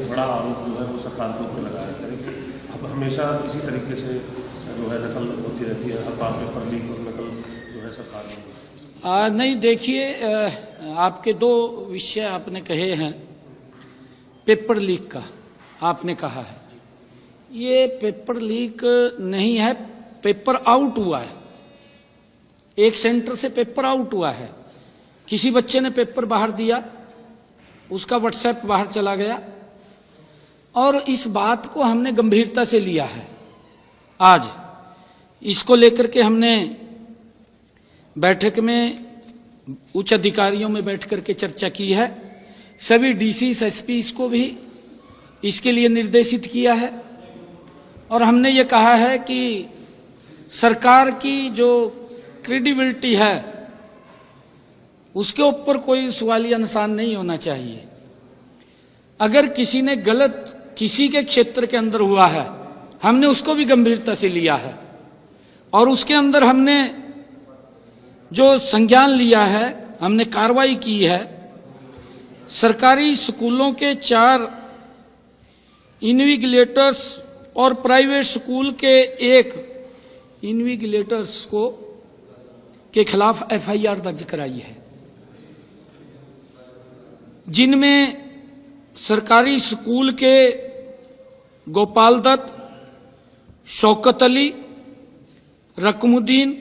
बड़ा आरोप जो है वो सरकार के ऊपर लगाया करें। अब हमेशा इसी तरीके से जो है नकल होती रहती है, हर बार पेपर लीक और नकल जो है सरकार में। नहीं, देखिए, आपके दो विषय आपने कहे हैं। पेपर लीक का आपने कहा है, ये पेपर लीक नहीं है, पेपर आउट हुआ है। एक सेंटर से पेपर आउट हुआ है, किसी बच्चे ने पेपर बाहर दिया, उसका व्हाट्सएप बाहर चला गया और इस बात को हमने गंभीरता से लिया है। आज इसको लेकर के हमने बैठक में उच्च अधिकारियों में बैठ करके चर्चा की है। सभी डीसी एसपी को भी इसके लिए निर्देशित किया है और हमने ये कहा है कि सरकार की जो क्रेडिबिलिटी है उसके ऊपर कोई सवालिया निशान नहीं होना चाहिए। अगर किसी ने गलत किसी के क्षेत्र के अंदर हुआ है, हमने उसको भी गंभीरता से लिया है और उसके अंदर हमने जो संज्ञान लिया है, हमने कार्रवाई की है। सरकारी स्कूलों के 4 इन्विजिलेटर्स और प्राइवेट स्कूल के 1 इन्विजिलेटर्स को के खिलाफ एफआईआर दर्ज कराई है, जिनमें सरकारी स्कूल के गोपाल दत्त, शौकत अली, रकमुद्दीन,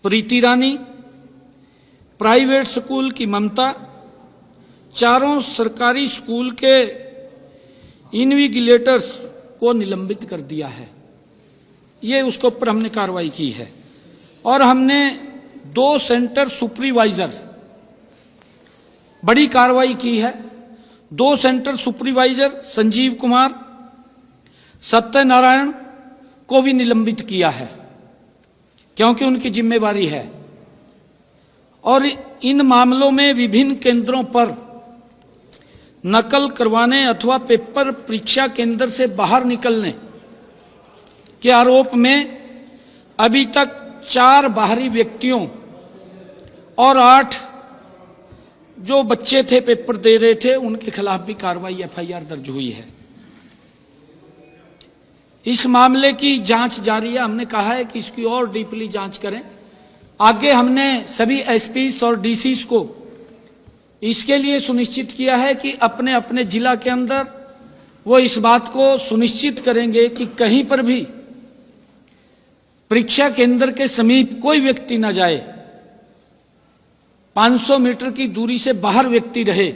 प्रीति रानी, प्राइवेट स्कूल की ममता, चारों सरकारी स्कूल के इन्विजिलेटर्स को निलंबित कर दिया है। ये उसके ऊपर हमने कार्रवाई की है और हमने 2 सेंटर सुपरवाइजर बड़ी कार्रवाई की है। 2 सेंटर सुपरवाइजर संजीव कुमार, सत्यनारायण को भी निलंबित किया है क्योंकि उनकी जिम्मेवारी है। और इन मामलों में विभिन्न केंद्रों पर नकल करवाने अथवा पेपर परीक्षा केंद्र से बाहर निकलने के आरोप में अभी तक 4 बाहरी व्यक्तियों और 8 जो बच्चे थे पेपर दे रहे थे उनके खिलाफ भी कार्रवाई एफआईआर दर्ज हुई है। इस मामले की जांच जारी है। हमने कहा है कि इसकी और डीपली जांच करें। आगे हमने सभी एसपीस और डीसीस को इसके लिए सुनिश्चित किया है कि अपने अपने जिला के अंदर वो इस बात को सुनिश्चित करेंगे कि कहीं पर भी परीक्षा केंद्र के समीप कोई व्यक्ति न जाए, 500 मीटर की दूरी से बाहर व्यक्ति रहे।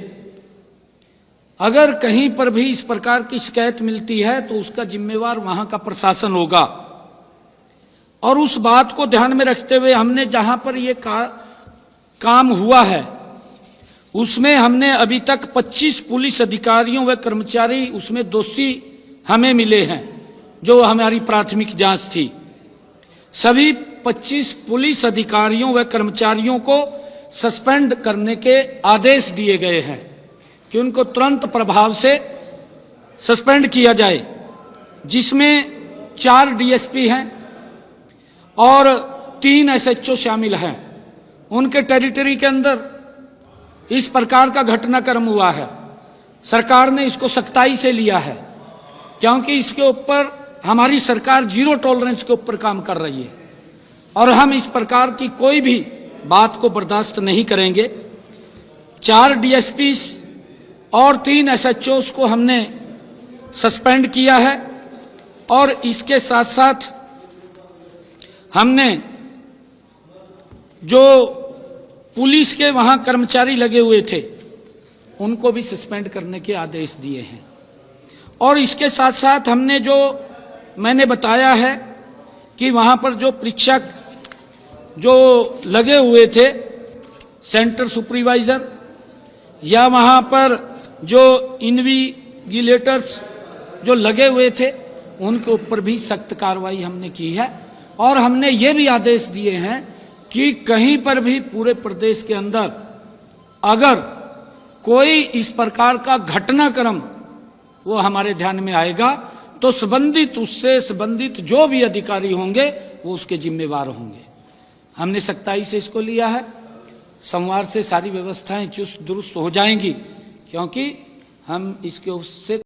अगर कहीं पर भी इस प्रकार की शिकायत मिलती है तो उसका जिम्मेवार वहां का प्रशासन होगा। और उस बात को ध्यान में रखते हुए हमने जहां पर ये काम हुआ है उसमें हमने अभी तक 25 पुलिस अधिकारियों व कर्मचारी उसमें दोषी हमें मिले हैं, जो हमारी प्राथमिक जांच थी। सभी 25 पुलिस अधिकारियों व कर्मचारियों को सस्पेंड करने के आदेश दिए गए हैं कि उनको तुरंत प्रभाव से सस्पेंड किया जाए, जिसमें 4 डीएसपी हैं और 3 एसएचओ शामिल हैं। उनके टेरिटरी के अंदर इस प्रकार का घटनाक्रम हुआ है। सरकार ने इसको सख्ताई से लिया है क्योंकि इसके ऊपर हमारी सरकार 0 टॉलरेंस के ऊपर काम कर रही है और हम इस प्रकार की कोई भी बात को बर्दाश्त नहीं करेंगे। 4 डीएसपी और 3 एसएचओs को हमने सस्पेंड किया है और इसके साथ साथ हमने जो पुलिस के वहां कर्मचारी लगे हुए थे उनको भी सस्पेंड करने के आदेश दिए हैं। और इसके साथ साथ हमने जो मैंने बताया है कि वहां पर जो परीक्षक जो लगे हुए थे, सेंटर सुपरवाइजर या वहां पर जो इन्विजिलेटर्स जो लगे हुए थे, उनके ऊपर भी सख्त कार्रवाई हमने की है। और हमने ये भी आदेश दिए हैं कि कहीं पर भी पूरे प्रदेश के अंदर अगर कोई इस प्रकार का घटनाक्रम वो हमारे ध्यान में आएगा तो उससे संबंधित जो भी अधिकारी होंगे वो उसके जिम्मेवार होंगे। हमने सख्ताई से इसको लिया है। सोमवार से सारी व्यवस्थाएं चुस्त दुरुस्त हो जाएंगी क्योंकि हम इसके उससे